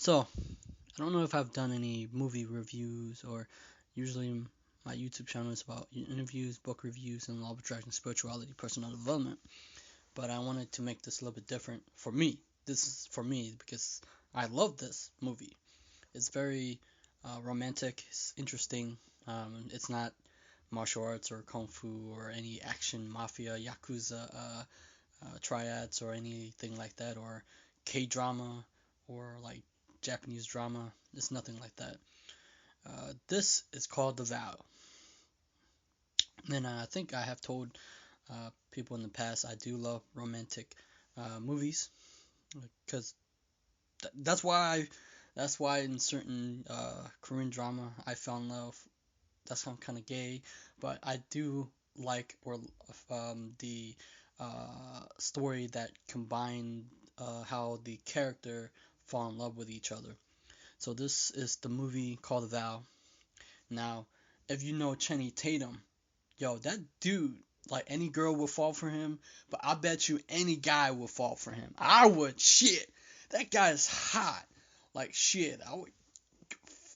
So, I don't know if I've done any movie reviews, or usually my YouTube channel is about interviews, book reviews, and law of attraction, spirituality, personal development. But I wanted to make this a little bit different for me. This is for me because I love this movie. It's very romantic, it's interesting. It's not martial arts or kung fu or any action, mafia, yakuza triads or anything like that, or K drama or like Japanese drama. It's nothing like that. This is called The Vow. And I think I have told people in the past I do love romantic movies because that's why in certain Korean drama I fell in love. That's kind of gay, but I do like or the story that combined how the character fall in love with each other. So this is the movie called The Vow. Now, if you know Channing Tatum, yo, that dude, like any girl would fall for him, but I bet you any guy would fall for him. I would, shit. That guy is hot. Like shit, I would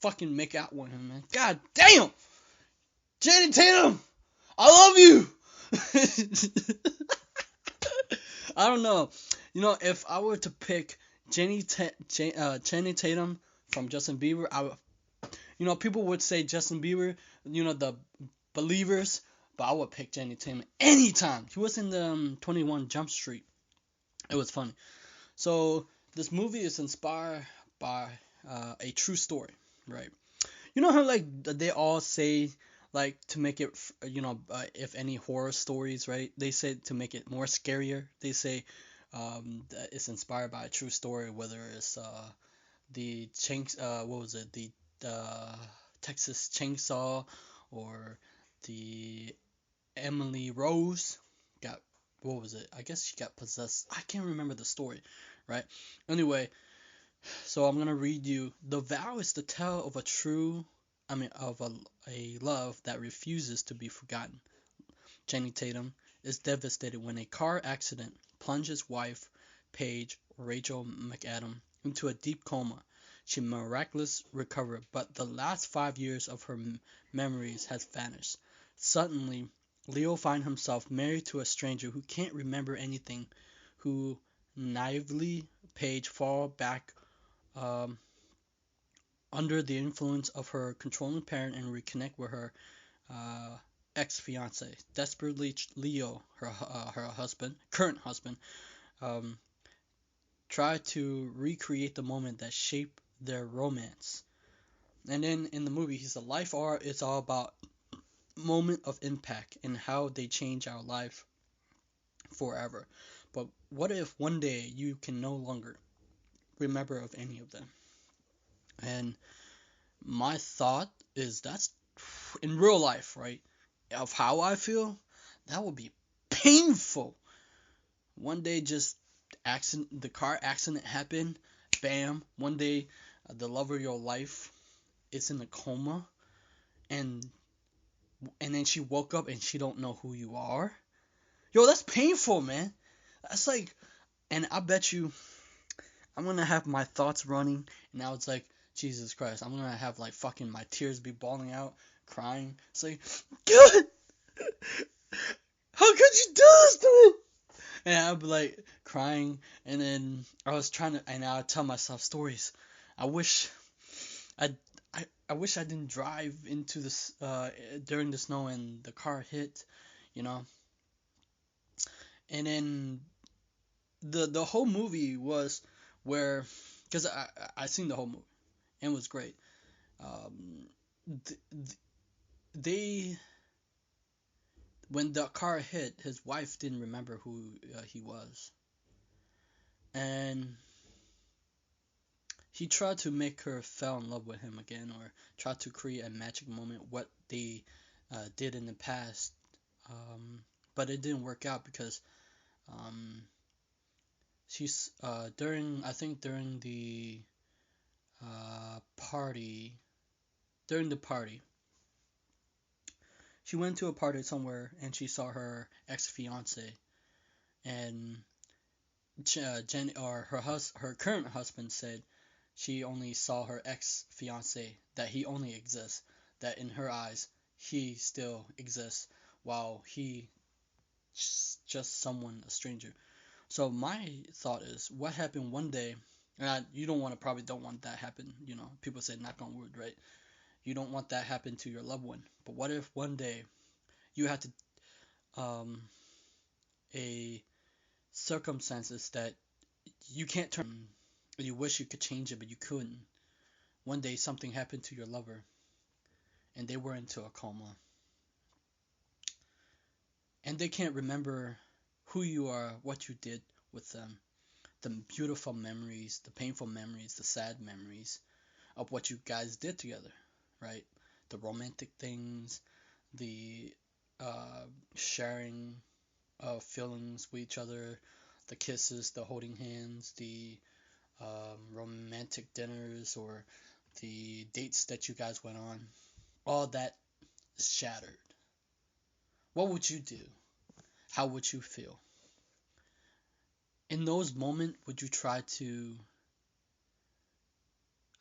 fucking make out with him, man. God damn, Channing Tatum, I love you. I don't know. If I were to pick Channing Tatum from Justin Bieber, I would. People would say Justin Bieber, the Believers, but I would pick Channing Tatum anytime. He was in the 21 Jump Street. It was funny. So this movie is inspired by a true story, right? You know how like they all say like to make it, if any horror stories, right? They say to make it more scarier. They say that it's inspired by a true story, whether it's the what was it, the uh, Texas Chainsaw, or the Emily Rose got, what was it? I guess she got possessed. I can't remember the story, right? Anyway, so I'm gonna read you. The vow is the tale of a true, of a love that refuses to be forgotten. Channing Tatum is devastated when a car accident plunges wife Paige Rachel McAdam into a deep coma. She miraculously recovered, but the last 5 years of her memories has vanished. Suddenly, Leo finds himself married to a stranger who can't remember anything, who naively Paige fall back um, under the influence of her controlling parent and reconnect with her uh, ex-fiance. Desperately, Leo, her husband, current husband, um, try to recreate the moment that shaped their romance. And then in the movie, he's a life art. It's all about moment of impact and how they change our life forever. But what if one day you can no longer remember of any of them? And my thought is that's in real life, right? Of how I feel, that would be painful. One day, just the car accident happened, bam. One day, the love of your life is in a coma, and then she woke up and she don't know who you are. Yo, that's painful, man. That's like, and I bet you, I'm gonna have my thoughts running, and now it's like, Jesus Christ, I'm gonna have like fucking my tears be bawling out, crying. It's like, God, how could you do this to me? And I'd be like crying, and then and I would tell myself stories. I wish I, I wish I didn't drive into this during the snow and the car hit, you know. And then the whole movie was where, because I seen the whole movie and it was great. Um, th- th- they When the car hit, his wife didn't remember who he was, and he tried to make her fall in love with him again, or try to create a magic moment, what they did in the past. Um, but it didn't work out because um, she's during uh, party the party, she went to a party somewhere and she saw her ex fiance, and Jen, or her current husband, said She only saw her ex fiance, that he only exists, that in her eyes he still exists, while he just someone, a stranger. So my thought is, what happened one day, and you don't want to, probably don't want that happen. People say knock on wood, right? You don't want that happen to your loved one. But what if one day you had to um a circumstances that you can't turn, you wish you could change it but you couldn't. One day something happened to your lover and they were into a coma and they can't remember who you are, what you did with them, the beautiful memories, the painful memories, the sad memories of what you guys did together, right? The romantic things, the uh, sharing of feelings with each other, the kisses, the holding hands, the romantic dinners, or the dates that you guys went on. All that is shattered. What would you do? How would you feel? In those moments, would you try to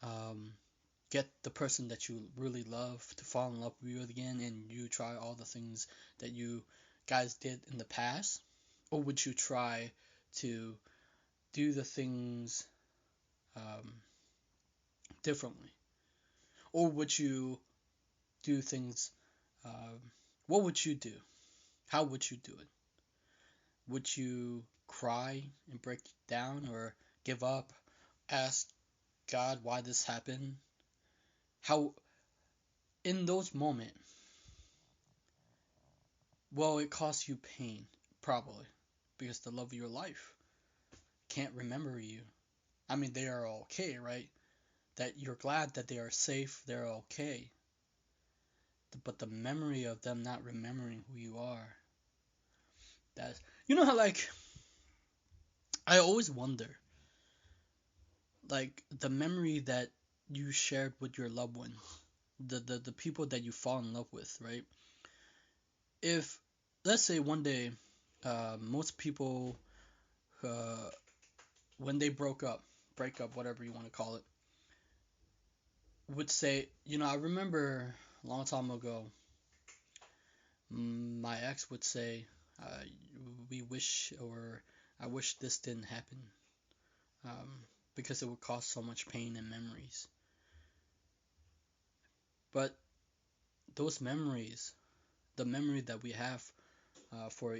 um, get the person that you really love to fall in love with you again, and you try all the things that you guys did in the past? Or would you try to do the things um, differently? Or would you do things? Um, what would you do? How would you do it? Would you cry and break down, or give up? Ask God why this happened? How, in those moments, well, it costs you pain, probably, because the love of your life can't remember you. I mean, they are okay, right? That you're glad that they are safe, they're okay. But the memory of them not remembering who you are, that, how, like, I always wonder, like, the memory that you shared with your loved one, the people that you fall in love with, right? If, let's say one day, most people, uh, when they break up, whatever you want to call it, would say, I remember a long time ago, my ex would say, uh, we wish, or I wish this didn't happen, um, because it would cause so much pain and memories. But those memories, the memory that we have for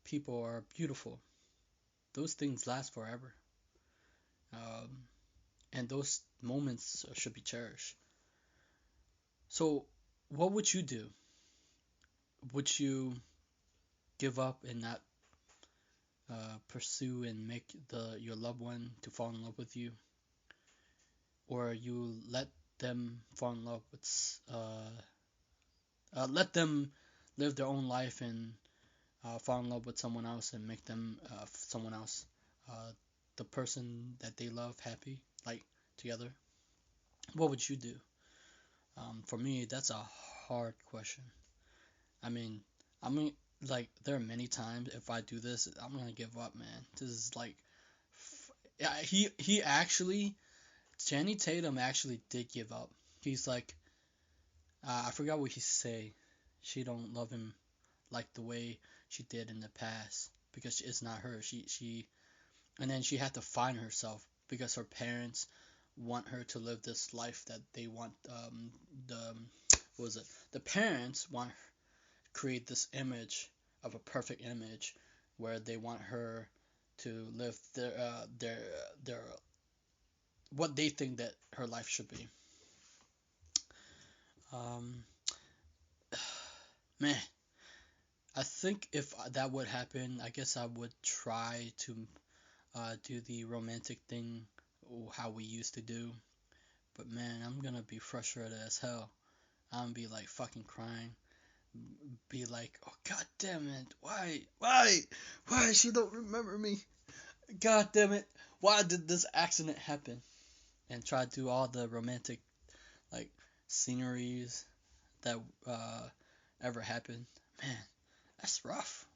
people, are beautiful. Those things last forever, um, and those moments should be cherished. So, what would you do? Would you give up and not pursue and make your loved one to fall in love with you, or you let them fall in love with let them live their own life and fall in love with someone else and make them someone else, uh, the person that they love, happy, like, together? What would you do? For me, that's a hard question. I mean, I mean, like, there are many times if I do this, I'm gonna give up, man. This is like, yeah, he actually, Channing Tatum actually did give up. He's like, I forgot what he say. She don't love him like the way she did in the past because it's not her. And then she had to find herself because her parents want her to live this life that they want. The what was it? The parents want create this image of a perfect image where they want her to live their what they think that her life should be. Um, Man, I think if that would happen, I guess I would try to do the romantic thing how we used to do. But man, I'm gonna be frustrated as hell. I'm gonna be like fucking crying. Be like, oh god damn it, why she don't remember me? God damn it, why did this accident happen? And try to do all the romantic, like, sceneries that ever happened. Man, that's rough.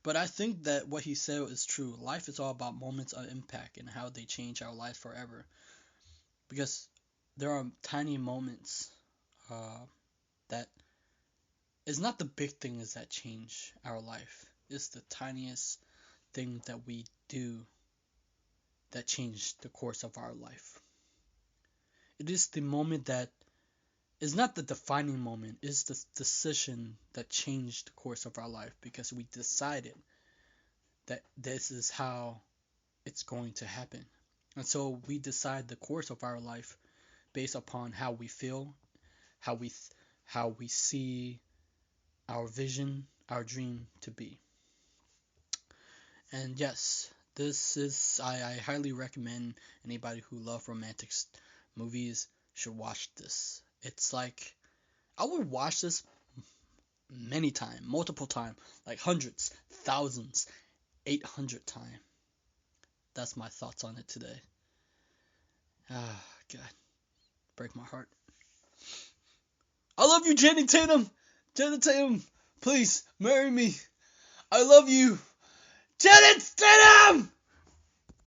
But I think that what he said is true. Life is all about moments of impact and how they change our life forever. because there are tiny moments that it's not the big things that change our life. It's the tiniest thing that we do that change the course of our life. It is the moment that is not the defining moment, it's the decision that changed the course of our life because we decided that this is how it's going to happen. And so we decide the course of our life based upon how we feel, how we how we see our vision, our dream to be. And yes, this is I highly recommend anybody who love romantic movies should watch this. It's like I would watch this many times, multiple times, like hundreds, thousands, 800 times. That's my thoughts on it today. Ah, God, break my heart. I love you, Channing Tatum. Channing Tatum, please marry me. I love you. Channing Tatum!